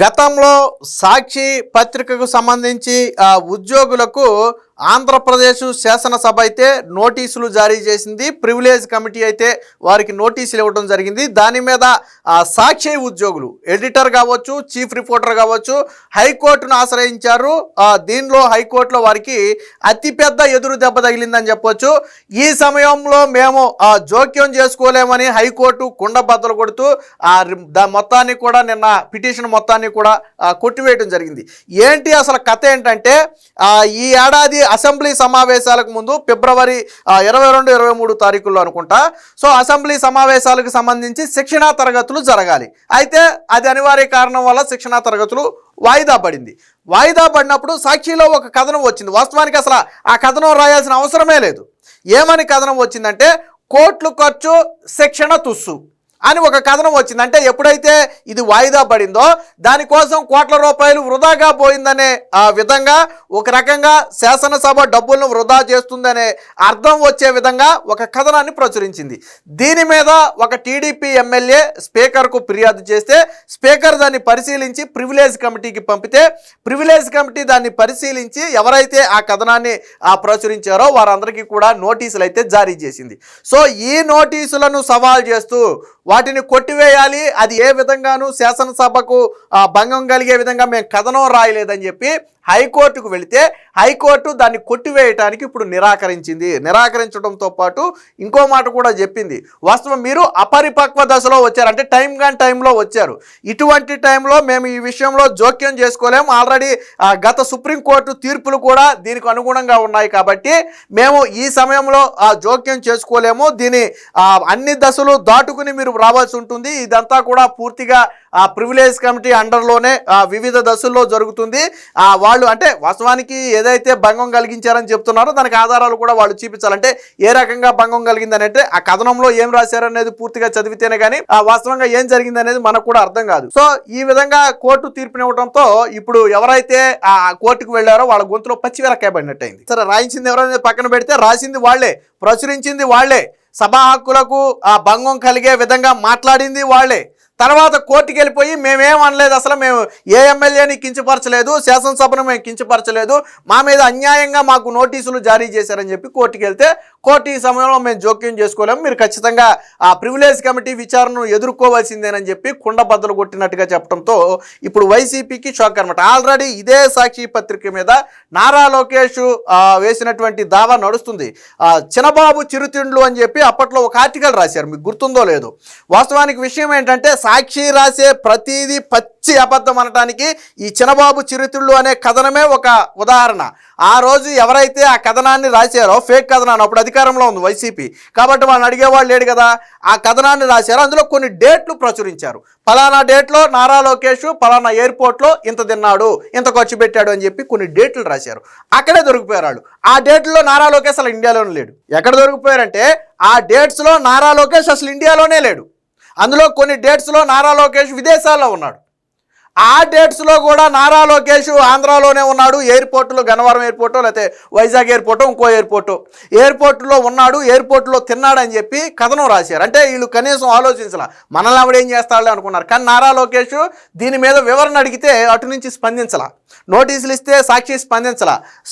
గతంలో సాక్షి పత్రికకు సంబంధించి ఉద్యోగులకు ఆంధ్రప్రదేశ్ శాసనసభ అయితే నోటీసులు జారీ చేసింది. ప్రివిలేజ్ కమిటీ అయితే వారికి నోటీసులు ఇవ్వడం జరిగింది. దాని మీద సాక్షి ఉద్యోగులు ఎడిటర్ కావచ్చు, చీఫ్ రిపోర్టర్ కావచ్చు, హైకోర్టును ఆశ్రయించారు. దీనిలో హైకోర్టులో వారికి అతిపెద్ద ఎదురు దెబ్బ తగిలిందని చెప్పొచ్చు. ఈ సమయంలో మేము జోక్యం చేసుకోలేమని హైకోర్టు కుండబద్దలు కొడుతూ మొత్తాన్ని కూడా నిన్న పిటిషన్ మొత్తాన్ని కూడా కొట్టివేయడం జరిగింది. ఏంటి అసలు కథ ఏంటంటే ఈ ఏడాది అసెంబ్లీ సమావేశాలకు ముందు ఫిబ్రవరి 22-23 తారీఖుల్లో అనుకుంటా అసెంబ్లీ సమావేశాలకు సంబంధించి శిక్షణా తరగతులు జరగాలి. అయితే అది అనివార్య కారణం వల్ల శిక్షణా తరగతులు వాయిదా పడింది. వాయిదా పడినప్పుడు సాక్షిలో ఒక కథనం వచ్చింది. వాస్తవానికి అసలు ఆ కథనం రాయాల్సిన అవసరమే లేదు. ఏమని కథనం వచ్చిందంటే కోట్లు ఖర్చు శిక్షణ తుస్సు అని ఒక కథనం వచ్చింది. అంటే ఎప్పుడైతే ఇది వాయిదా పడిందో దానికోసం కోట్ల రూపాయలు వృధాగా పోయిందనే విధంగా, ఒక రకంగా శాసనసభ డబ్బులను వృధా చేస్తుందనే అర్థం వచ్చే విధంగా ఒక కథనాన్ని ప్రచురించింది. దీని మీద ఒక టీడీపీ ఎమ్మెల్యే స్పీకర్కు ఫిర్యాదు చేస్తే స్పీకర్ దాన్ని పరిశీలించి ప్రివిలేజ్ కమిటీకి పంపితే ప్రివిలేజ్ కమిటీ దాన్ని పరిశీలించి ఎవరైతే ఆ కథనాన్ని ప్రచురించారో వారందరికీ కూడా నోటీసులు అయితే జారీ చేసింది. ఈ నోటీసులను సవాల్ చేస్తూ వాటిని కొట్టివేయాలి, అది ఏ విధంగానూ శాసనసభకు భంగం కలిగే విధంగా మేము కథనం రాయలేదని చెప్పి హైకోర్టుకు వెళితే హైకోర్టు దాన్ని కొట్టివేయటానికి ఇప్పుడు నిరాకరించడంతో పాటు ఇంకో మాట కూడా చెప్పింది. వాస్తవం మీరు అపరిపక్వ దశలో వచ్చారు, అంటే టైంలో వచ్చారు. ఇటువంటి టైంలో మేము ఈ విషయంలో జోక్యం చేసుకోలేము. ఆల్రెడీ గత సుప్రీంకోర్టు తీర్పులు కూడా దీనికి అనుగుణంగా ఉన్నాయి కాబట్టి మేము ఈ సమయంలో జోక్యం చేసుకోలేము. దీని అన్ని దశలు దాటుకుని మీరు రావాల్సి ఉంటుంది. ఇదంతా కూడా పూర్తిగా ప్రివిలేజ్ కమిటీ అండర్లోనే వివిధ దశల్లో జరుగుతుంది. వాళ్ళు అంటే వాస్తవానికి ఏదైతే భంగం కలిగించారని చెప్తున్నారో దానికి ఆధారాలు కూడా వాళ్ళు చూపించాలంటే ఏ రకంగా భంగం కలిగిందని, అంటే ఆ కథనంలో ఏం రాశారనేది పూర్తిగా చదివితేనే కానీ వాస్తవంగా ఏం జరిగింది అనేది మనకు కూడా అర్థం కాదు. ఈ విధంగా కోర్టు తీర్పునివ్వడంతో ఇప్పుడు ఎవరైతే ఆ కోర్టుకు వెళ్ళారో వాళ్ళ గొంతులో పచ్చిమిరకాయ పడినట్టయింది. సరే, రాయించింది ఎవరైనా పక్కన పెడితే రాసింది వాళ్లే, ప్రచురించింది వాళ్లే, సభా హక్కులకు భంగం కలిగే విధంగా మాట్లాడింది వాళ్లే. తర్వాత కోర్టుకి వెళ్ళిపోయి మేమేం అనలేదు, అసలు మేము ఏ ఎమ్మెల్యేని కించపరచలేదు, శాసనసభను మేము కించపరచలేదు, మా మీద అన్యాయంగా మాకు నోటీసులు జారీ చేశారని చెప్పి కోర్టుకి వెళ్తే కోర్టు ఈ సమయంలో మేము జోక్యం చేసుకోలేము, మీరు ఖచ్చితంగా ఆ ప్రివిలేజ్ కమిటీ విచారణను ఎదుర్కోవాల్సిందేనని చెప్పి కుండబద్దలు కొట్టినట్టుగా చెప్పడంతో ఇప్పుడు వైసీపీకి షాక్ అనమాట. ఆల్రెడీ ఇదే సాక్షి పత్రిక మీద నారా లోకేష్ వేసినటువంటి దావా నడుస్తుంది. చిన్నబాబు చిరుతిండ్లు అని చెప్పి అప్పట్లో ఒక ఆర్టికల్ రాశారు, మీకు గుర్తుందో లేదో. వాస్తవానికి విషయం ఏంటంటే సాక్షి రాసే ప్రతిదీ పచ్చి అబద్ధం అనటానికి ఈ చిన్నబాబు చిరుతిళ్ళు అనే కథనమే ఒక ఉదాహరణ. ఆ రోజు ఎవరైతే ఆ కథనాన్ని రాశారో, ఫేక్ కథనాన్ని, అప్పుడు అధికారంలో ఉంది వైసీపీ కాబట్టి వాళ్ళని అడిగేవాళ్ళు లేడు కదా, ఆ కథనాన్ని రాశారు. అందులో కొన్ని డేట్లు ప్రచురించారు. పలానా డేట్లో నారా లోకేష్ పలానా ఎయిర్పోర్ట్లో ఇంత తిన్నాడు, ఇంత ఖర్చు పెట్టాడు అని చెప్పి కొన్ని డేట్లు రాశారు. అక్కడే దొరికిపోయారు వాళ్ళు. ఆ డేట్లో నారా లోకేష్ అసలు ఇండియాలోనే లేడు. ఎక్కడ దొరికిపోయారంటే ఆ డేట్స్లో నారా లోకేష్ అసలు ఇండియాలోనే లేడు. అందులో కొన్ని డేట్స్లో నారా లోకేష్ విదేశాల్లో ఉన్నాడు. ఆ డేట్స్లో కూడా నారా లోకేష్ ఆంధ్రాలోనే ఉన్నాడు. ఎయిర్పోర్టులో, గన్నవరం ఎయిర్పోర్టు లేకపోతే వైజాగ్ ఎయిర్పోర్టు, ఇంకో ఎయిర్పోర్టులో ఉన్నాడు, ఎయిర్పోర్టులో తిన్నాడని చెప్పి కథనం రాశారు. అంటే వీళ్ళు కనీసం ఆలోచించాల, మనల్ని ఆవిడేం చేస్తాడులే అనుకున్నారు. కానీ నారా లోకేష్ దీని మీద వివరణ అడిగితే అటు నుంచి స్పందించాల, నోటీసులు ఇస్తే సాక్షి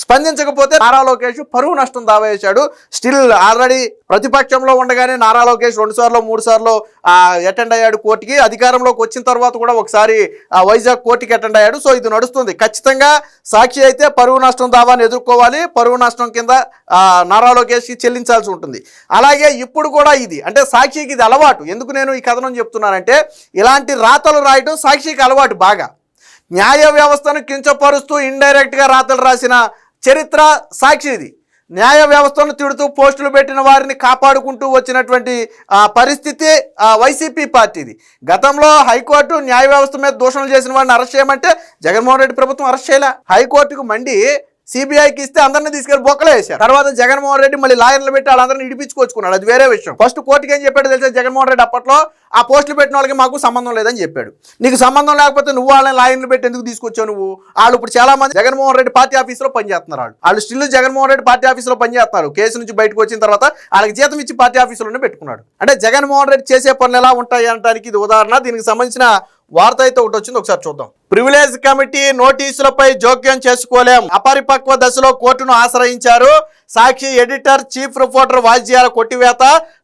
స్పందించకపోతే నారా లోకేష్ పరువు నష్టం దావా వేశాడు. స్టిల్ ఆల్రెడీ ప్రతిపక్షంలో ఉండగానే నారా లోకేష్ 2 సార్లు 3 సార్లు అటెండ్ అయ్యాడు కోర్టుకి. అధికారంలోకి వచ్చిన తర్వాత కూడా ఒకసారి వైజాగ్ కోర్టుకి అటెండ్ అయ్యాడు. ఇది నడుస్తుంది. ఖచ్చితంగా సాక్షి అయితే పరువు నష్టం దావాని ఎదుర్కోవాలి. పరువు నష్టం కింద నారా లోకేష్కి చెల్లించాల్సి ఉంటుంది. అలాగే ఇప్పుడు కూడా ఇది, అంటే సాక్షికి ఇది అలవాటు. ఎందుకు నేను ఈ కథనం చెప్తున్నానంటే ఇలాంటి రాతలు రాయటం సాక్షికి అలవాటు బాగా. న్యాయ వ్యవస్థను కించపరుస్తూ ఇండైరెక్ట్గా రాతలు రాసిన చరిత్ర సాక్షిది. న్యాయ వ్యవస్థను తిడుతూ పోస్టులు పెట్టిన వారిని కాపాడుకుంటూ వచ్చినటువంటి పరిస్థితి వైసీపీ పార్టీది. గతంలో హైకోర్టు న్యాయ వ్యవస్థ మీద దూషణలు చేసిన వారిని అరెస్ట్ చేయమంటే జగన్మోహన్ రెడ్డి ప్రభుత్వం అరెస్ట్ చేయలే. హైకోర్టుకు మండి సిబిఐకి ఇస్తే అందరినీ తీసుకెళ్లి బొక్కలే వేశారు. తర్వాత జగన్మోహన్ రెడ్డి మళ్ళీ లాయర్లు పెట్టి వాళ్ళందరినీ ఇడిపించుకొచ్చుకున్నాడు, అది వేరే విషయం. ఫస్ట్ కోర్టుకి ఏం చెప్పాడు తెలిసే జగన్మోహన్ రెడ్డి అప్పట్లో, ఆ పోస్టులు పెట్టిన వాళ్ళకి మాకు సంబంధం లేదని చెప్పాడు. నీకు సంబంధం లేకపోతే నువ్వు వాళ్ళని లాయర్లు పెట్టి ఎందుకు తీసుకొచ్చావు నువ్వు? వాళ్ళు ఇప్పుడు చాలా మంది జగన్మోహన్ రెడ్డి పార్టీ ఆఫీసులో పనిచేస్తున్నారు. వాళ్ళు స్టిల్ జగన్మోహన్ రెడ్డి పార్టీ ఆఫీసులో పనిచేస్తున్నారు. కేసు నుంచి బయటకు వచ్చిన తర్వాత వాళ్ళకి జీతం ఇచ్చి పార్టీ ఆఫీసులోనే పెట్టుకున్నాడు. అంటే జగన్మోహన్ రెడ్డి చేసే పనులు ఎలా ఉంటాయి అనడానికి ఇది ఉదాహరణ. దీనికి సంబంధించిన వార్త అయితే ఒకటి వచ్చింది, ఒకసారి చూద్దాం. ప్రివిలేజ్ కమిటీ నోటీసులపై జోక్యం చేసుకోలేం, అపరిపక్వ దశలో కోర్టును ఆశ్రయించారు. సాక్షి ఎడిటర్ చీఫ్ రిపోర్టర్ వాజ్యాల కొట్టివేత,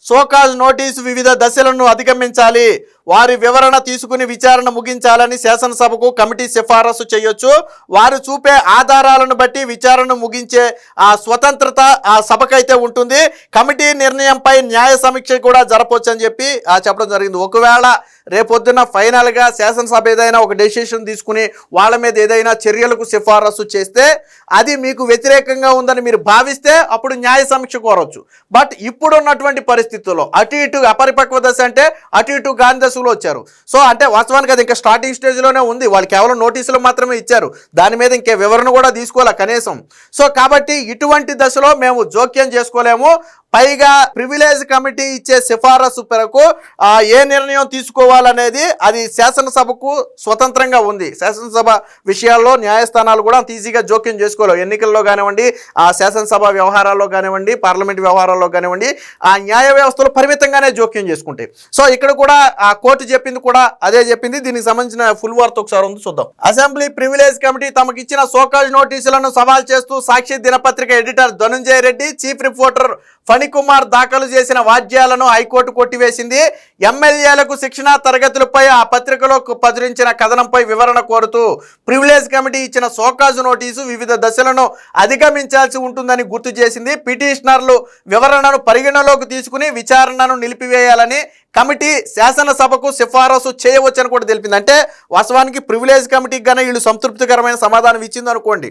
సోకాజ్ నోటీసు వివిధ దశలను అధిగమించాలి, వారి వివరణ తీసుకుని విచారణ ముగించాలని శాసనసభకు కమిటీ సిఫారసు చేయొచ్చు. వారు చూపే ఆధారాలను బట్టి విచారణ ముగించే ఆ స్వతంత్రత ఆ సభకైతే ఉంటుంది. కమిటీ నిర్ణయంపై న్యాయ సమీక్ష కూడా జరపవచ్చు అని చెప్పి చెప్పడం జరిగింది. ఒకవేళ రేపొద్దున ఫైనల్గా శాసనసభ ఏదైనా ఒక డెసిషన్ తీసుకుని వాళ్ళ మీద ఏదైనా చర్యలకు సిఫారసు చేస్తే అది మీకు వ్యతిరేకంగా ఉందని మీరు భావిస్తే అప్పుడు న్యాయ సమీక్ష కోరవచ్చు. బట్ ఇప్పుడున్నటువంటి పరిస్థితుల్లో అటు ఇటు అపరిపక్వ దశ అంటే అటు ఇటు గాంధీ దశలో వచ్చారు. సో అంటే వాస్తవానికి అది ఇంకా స్టార్టింగ్ స్టేజ్లోనే ఉంది. వాళ్ళు కేవలం నోటీసులు మాత్రమే ఇచ్చారు, దాని మీద ఇంకే వివరణ కూడా తీసుకోవాలి కనీసం. సో కాబట్టి ఇటువంటి దశలో మేము జోక్యం చేసుకోలేము. పైగా ప్రివిలేజ్ కమిటీ ఇచ్చే సిఫారసు మేరకు ఏ నిర్ణయం తీసుకోవాలనేది అది శాసనసభకు స్వతంత్రంగా ఉంది. శాసనసభ విషయాల్లో న్యాయస్థానాలు కూడా అంత ఈజీగా జోక్యం చేసుకోలేవు. ఎన్నికల్లో కానివ్వండి, ఆ శాసనసభ వ్యవహారాల్లో కానివ్వండి, పార్లమెంట్ వ్యవహారాల్లో కానివ్వండి, ఆ న్యాయ వ్యవస్థలో పరిమితంగానే జోక్యం చేసుకుంటాయి. సో ఇక్కడ కూడా ఆ కోర్టు చెప్పింది కూడా అదే చెప్పింది. దీనికి సంబంధించిన ఫుల్ వార్త ఒకసారి ఉంది, చూద్దాం. అసెంబ్లీ ప్రివిలేజ్ కమిటీ తమకు ఇచ్చిన సోకాజ్ నోటీసులను సవాల్ చేస్తూ సాక్షి దినపత్రిక editor Dhananjaya Reddy, chief reporter Phanikumar దాఖలు చేసిన వాద్యాలను హైకోర్టు కొట్టివేసింది. ఎమ్మెల్యేలకు శిక్షణా తరగతులపై ఆ పత్రికలో ప్రచురించిన కథనంపై వివరణ కోరుతూ ప్రివిలేజ్ కమిటీ ఇచ్చిన సోకాజు నోటీసు వివిధ దశలను అధిగమించాల్సి ఉంటుందని గుర్తు చేసింది. పిటిషనర్లు వివరణను పరిగణలోకి తీసుకుని విచారణను నిలిపివేయాలని కమిటీ శాసనసభకు సిఫారసు చేయవచ్చని కూడా తెలిపింది. అంటే వాస్తవానికి ప్రివిలేజ్ కమిటీకి గానే వీళ్ళు సంతృప్తికరమైన సమాధానం ఇచ్చింది అనుకోండి.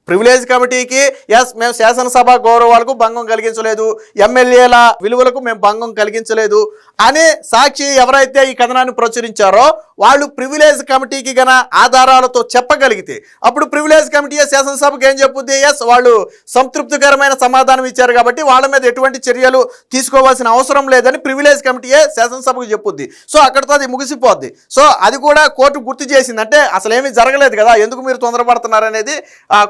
ప్రివిలేజ్ కమిటీకి ఎస్ మేము శాసనసభ గౌరవాలకు భంగం కలిగించలేదు, ఎమ్మెల్యేల విలువలకు మేము భంగం కలిగించలేదు అని సాక్షి ఎవరైతే ఈ కథనాన్ని ప్రచురించారో వాళ్ళు ప్రివిలేజ్ కమిటీకి గన ఆధారాలతో చెప్పగలిగితే అప్పుడు ప్రివిలేజ్ కమిటీ శాసనసభకు ఏం చెప్పుద్ది, ఎస్ వాళ్ళు సంతృప్తికరమైన సమాధానం ఇచ్చారు కాబట్టి వాళ్ళ మీద ఎటువంటి చర్యలు తీసుకోవాల్సిన అవసరం లేదని ప్రివిలేజ్ కమిటీయే శాసనసభకు చెప్పుద్ది. సో అక్కడితో అది ముగిసిపోద్ది. సో అది కూడా కోర్టు గుర్తు చేసింది. అంటే అసలు ఏమీ జరగలేదు కదా, ఎందుకు మీరు తొందరపడుతున్నారు అనేది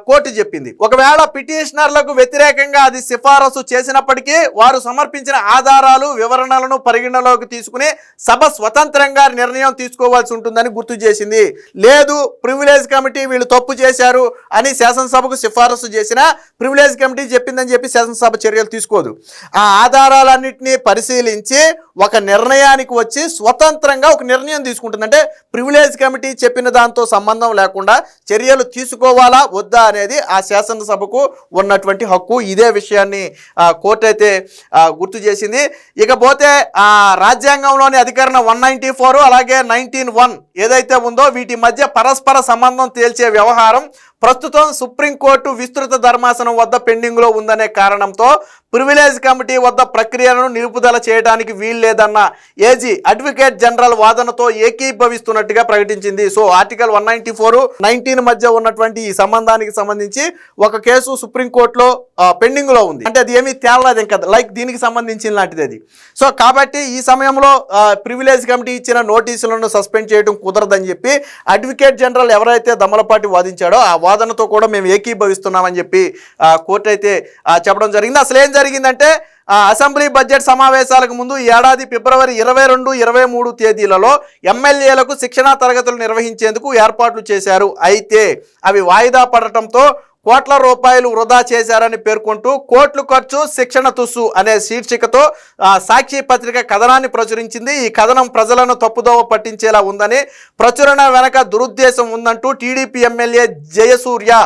కోర్టు చెప్పింది. ఒకవేళ పిటిషనర్లకు వ్యతిరేకంగా అది సిఫారసు చేసినప్పటికీ వారు సమర్పించిన ఆధారాలు వివరణలను పరిగణలోకి తీసుకుని సభ స్వతంత్రంగా నిర్ణయం తీసుకోవాల్సి ఉంటుందని గుర్తు చేసింది. లేదు ప్రివిలేజ్ కమిటీ వీళ్ళు తప్పు చేశారు అని శాసనసభకు సిఫారసు చేసిన ప్రివిలేజ్ కమిటీ చెప్పిందని చెప్పి శాసనసభ చర్యలు తీసుకోదు. ఆ ఆధారాలన్నింటినీ పరిశీలించి ఒక నిర్ణయానికి వచ్చి స్వతంత్రంగా ఒక నిర్ణయం తీసుకుంటుంది. అంటే ప్రివిలేజ్ కమిటీ చెప్పిన దాంతో సంబంధం లేకుండా చర్యలు తీసుకోవాలా వద్దా అనేది ఆ శాసనసభకు ఉన్నటువంటి హక్కు. ఇదే విషయాన్ని కోర్టు అయితే గుర్తు చేసింది. ఇకపోతే రాజ్యాంగంలోని అధికరణ 194 అలాగే 19(1) ఏదైతే ఉందో వీటి మధ్య పరస్పర సంబంధం తేల్చే వ్యవహారం ప్రస్తుతం సుప్రీంకోర్టు విస్తృత ధర్మాసనం వద్ద పెండింగ్లో ఉందనే కారణంతో ప్రివిలేజ్ కమిటీ వద్ద ప్రక్రియను నిలుపుదల చేయడానికి వీల్లేదన్న ఏజీ అడ్వకేట్ జనరల్ వాదనతో ఏకీభవిస్తున్నట్టుగా ప్రకటించింది. సో ఆర్టికల్ 194, 19 మధ్య ఉన్నటువంటి ఈ సంబంధానికి సంబంధించి ఒక కేసు సుప్రీంకోర్టులో పెండింగ్లో ఉంది. అంటే అది ఏమీ తేలలేదు ఇంకా, లైక్ దీనికి సంబంధించిన లాంటిది అది. సో కాబట్టి ఈ సమయంలో ప్రివిలేజ్ కమిటీ ఇచ్చిన నోటీసులను సస్పెండ్ చేయడం కుదరదని చెప్పి అడ్వకేట్ జనరల్ ఎవరైతే దమ్మలపాటి వాదించాడో ఆ వాదనతో కూడా మేము ఏకీభవిస్తున్నామని చెప్పి కోర్టు అయితే చెప్పడం జరిగింది. అసలు ఏం జరిగిందంటే అసెంబ్లీ బడ్జెట్ సమావేశాలకు ముందు ఈ ఏడాది ఫిబ్రవరి 22, 23 తేదీలలో ఎమ్మెల్యేలకు శిక్షణా తరగతులు నిర్వహించేందుకు ఏర్పాట్లు చేశారు. అయితే అవి వాయిదా పడటంతో కోట్ల రూపాయలు వృధా చేశారని పేర్కొంటూ కోట్లు ఖర్చు శిక్షణ తుస్సు అనే శీర్షికతో సాక్షి పత్రిక కథనాన్ని ప్రచురించింది. ఈ కథనం ప్రజలను తప్పుదోవ పట్టించేలా ఉందని, ప్రచురణ వెనక దురుద్దేశం ఉందంటూ టీడీపీ ఎమ్మెల్యే జయసూర్య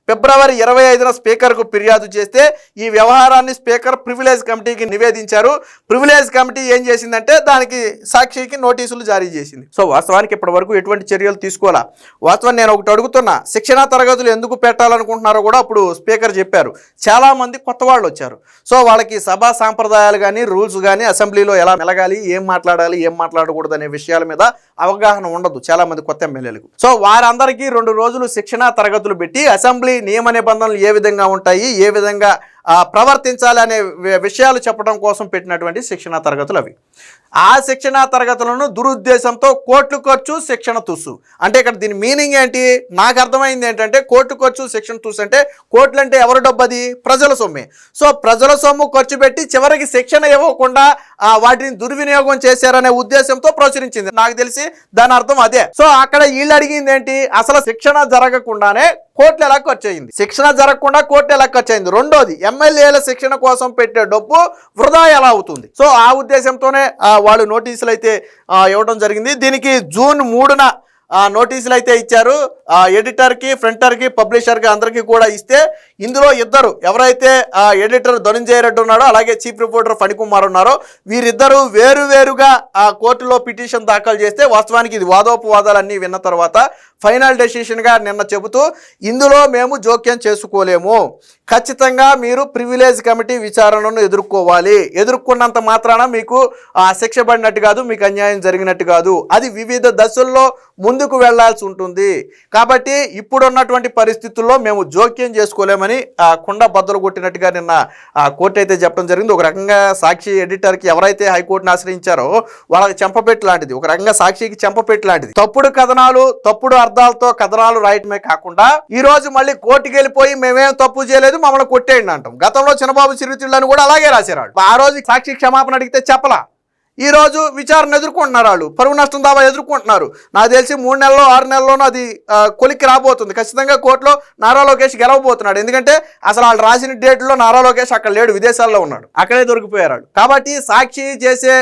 ఫిబ్రవరి 25న స్పీకర్కు ఫిర్యాదు చేస్తే ఈ వ్యవహారాన్ని స్పీకర్ ప్రివిలేజ్ కమిటీకి నివేదించారు. ప్రివిలేజ్ కమిటీ ఏం చేసిందంటే దానికి సాక్షికి నోటీసులు జారీ చేసింది. సో వాస్తవానికి ఇప్పటి వరకు ఎటువంటి చర్యలు తీసుకోవాలా. వాస్తవాన్ని నేను ఒకటి అడుగుతున్నా, శిక్షణా తరగతులు ఎందుకు పెట్టాలనుకుంటున్నారో కూడా అప్పుడు స్పీకర్ చెప్పారు. చాలామంది కొత్త వాళ్ళు వచ్చారు. సో వాళ్ళకి సభా సాంప్రదాయాలు కానీ రూల్స్ కానీ అసెంబ్లీలో ఎలా మెలగాలి, ఏం మాట్లాడాలి, ఏం మాట్లాడకూడదు అనే విషయాల మీద అవగాహన ఉండదు చాలామంది కొత్త ఎమ్మెల్యేలకు. సో వారందరికీ 2 రోజులు శిక్షణా తరగతులు పెట్టి అసెంబ్లీ నియమ నిబంధనలు ఏ విధంగా ఉంటాయి, ఏ విధంగా ప్రవర్తించాలి అనే విషయాలు చెప్పడం కోసం పెట్టినటువంటి శిక్షణా తరగతులు అవి. ఆ శిక్షణా తరగతులను దురుద్దేశంతో కోట్లు ఖర్చు శిక్షణ తుస్సు. అంటే ఇక్కడ దీని మీనింగ్ ఏంటి? నాకు అర్థమైంది ఏంటంటే కోట్లు ఖర్చు శిక్షణ తుస్సు అంటే కోట్లు అంటే ఎవరి డబ్బు? అది ప్రజల సొమ్మే. సో ప్రజల సొమ్ము ఖర్చు పెట్టి చివరికి శిక్షణ ఇవ్వకుండా వాటిని దుర్వినియోగం చేశారనే ఉద్దేశంతో ప్రచురించింది. నాకు తెలిసి దాని అర్థం అదే. సో అక్కడ వీళ్ళు అడిగింది ఏంటి? అసలు శిక్షణ జరగకుండానే కోట్లు ఎలా ఖర్చు అయింది? శిక్షణ జరగకుండా కోట్లు ఎలా ఖర్చు అయింది? రెండోది, ఎమ్మెల్యేల శిక్షణ కోసం పెట్టే డబ్బు వృధా ఎలా అవుతుంది? సో ఆ ఉద్దేశంతోనే వాళ్ళు నోటీసులు అయితే ఇవ్వడం జరిగింది. దీనికి జూన్ 3న నోటీసులు అయితే ఇచ్చారు. ఎడిటర్కి, ప్రింటర్కి, పబ్లిషర్కి అందరికీ కూడా ఇస్తే ఇందులో ఇద్దరు ఎవరైతే ఎడిటర్ ధనంజయ రెడ్డి ఉన్నాడో అలాగే చీఫ్ రిపోర్టర్ ఫణికుమార్ ఉన్నారో వీరిద్దరూ వేరువేరుగా కోర్టులో పిటిషన్ దాఖలు చేస్తే వాస్తవానికి ఇది వాదోపవాదాలన్నీ విన్న తర్వాత ఫైనల్ డెసిషన్గా నిన్న చెబుతూ ఇందులో మేము జోక్యం చేసుకోలేము, ఖచ్చితంగా మీరు ప్రివిలేజ్ కమిటీ విచారణను ఎదుర్కోవాలి, ఎదుర్కొన్నంత మాత్రాన మీకు శిక్ష పడినట్టు కాదు, మీకు అన్యాయం జరిగినట్టు కాదు, అది వివిధ దశల్లో ముందుకు వెళ్లాల్సి ఉంటుంది, కాబట్టి ఇప్పుడున్నటువంటి పరిస్థితుల్లో మేము జోక్యం చేసుకోలేమని కుండ బద్దలు కొట్టినట్టుగా నిన్న కోర్టు అయితే చెప్పడం జరిగింది. ఒక రకంగా సాక్షి ఎడిటర్కి ఎవరైతే హైకోర్టును ఆశ్రయించారో వాళ్ళకి చెంపపెట్టు లాంటిది, ఒక రకంగా సాక్షికి చెంపపెట్టు లాంటిది. తప్పుడు కథనాలు, తప్పుడు అర్థాలతో కథనాలు రాయటమే కాకుండా ఈ రోజు మళ్ళీ కోర్టుకి వెళ్ళిపోయి మేమేం తప్పు చేయలేదు మమ్మల్ని కొట్టేయండి అంటాం. గతంలో చిన్నబాబు చిరుతిళ్ళని కూడా అలాగే రాశారు. ఆ రోజు సాక్షి క్షమాపణ అడిగితే చెప్పలా. ఈ రోజు విచారణ ఎదుర్కొంటున్నారు, వాళ్ళు పరువు నష్టం దావా ఎదుర్కొంటున్నారు. నాకు తెలిసి 3 నెలల్లో 6 నెలల్లోనూ అది కొలిక్కి రాబోతుంది. ఖచ్చితంగా కోర్టులో నారా లోకేష్ గెలవబోతున్నాడు. ఎందుకంటే అసలు వాళ్ళు రాసిన డేట్లో నారా లోకేష్ అక్కడ లేడు, విదేశాల్లో ఉన్నాడు, అక్కడే దొరికిపోయారు. కాబట్టి సాక్షి చేసే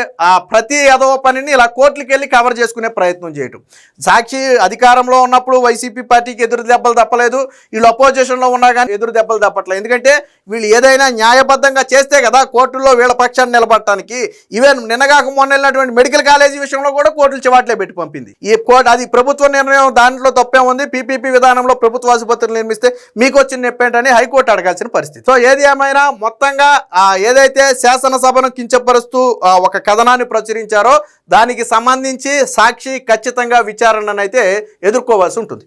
ప్రతి ఎదవ పనిని ఇలా కోర్టుకి వెళ్ళి కవర్ చేసుకునే ప్రయత్నం చేయటం. సాక్షి అధికారంలో ఉన్నప్పుడు వైసీపీ పార్టీకి ఎదురు దెబ్బలు తప్పలేదు, వీళ్ళు అపోజిషన్లో ఉన్నా కానీ ఎదురు దెబ్బలు తప్పట్లేదు. ఎందుకంటే వీళ్ళు ఏదైనా న్యాయబద్ధంగా చేస్తే కదా కోర్టుల్లో వీళ్ళ పక్షాన్ని నిలబడటానికి. ఈవెన్ నిన్నగా మొన్న వెళ్ళినటువంటి మెడికల్ కాలేజీ విషయంలో కూడా కోర్టులు చివాట్లే పెట్టి పంపింది. ఈ కోర్టు అది ప్రభుత్వ నిర్ణయం, దాంట్లో తప్పే ఉంది. పీపీపీ విధానంలో ప్రభుత్వ ఆసుపత్రులు నిర్మిస్తే మీకు వచ్చిన నొప్పేంటని హైకోర్టు అడగాల్సిన పరిస్థితి. సో ఏది ఏమైనా మొత్తంగా ఏదైతే శాసనసభను కించపరుస్తూ ఒక కథనాన్ని ప్రచురించారో దానికి సంబంధించి సాక్షి ఖచ్చితంగా విచారణనైతే ఎదుర్కోవాల్సి ఉంటుంది.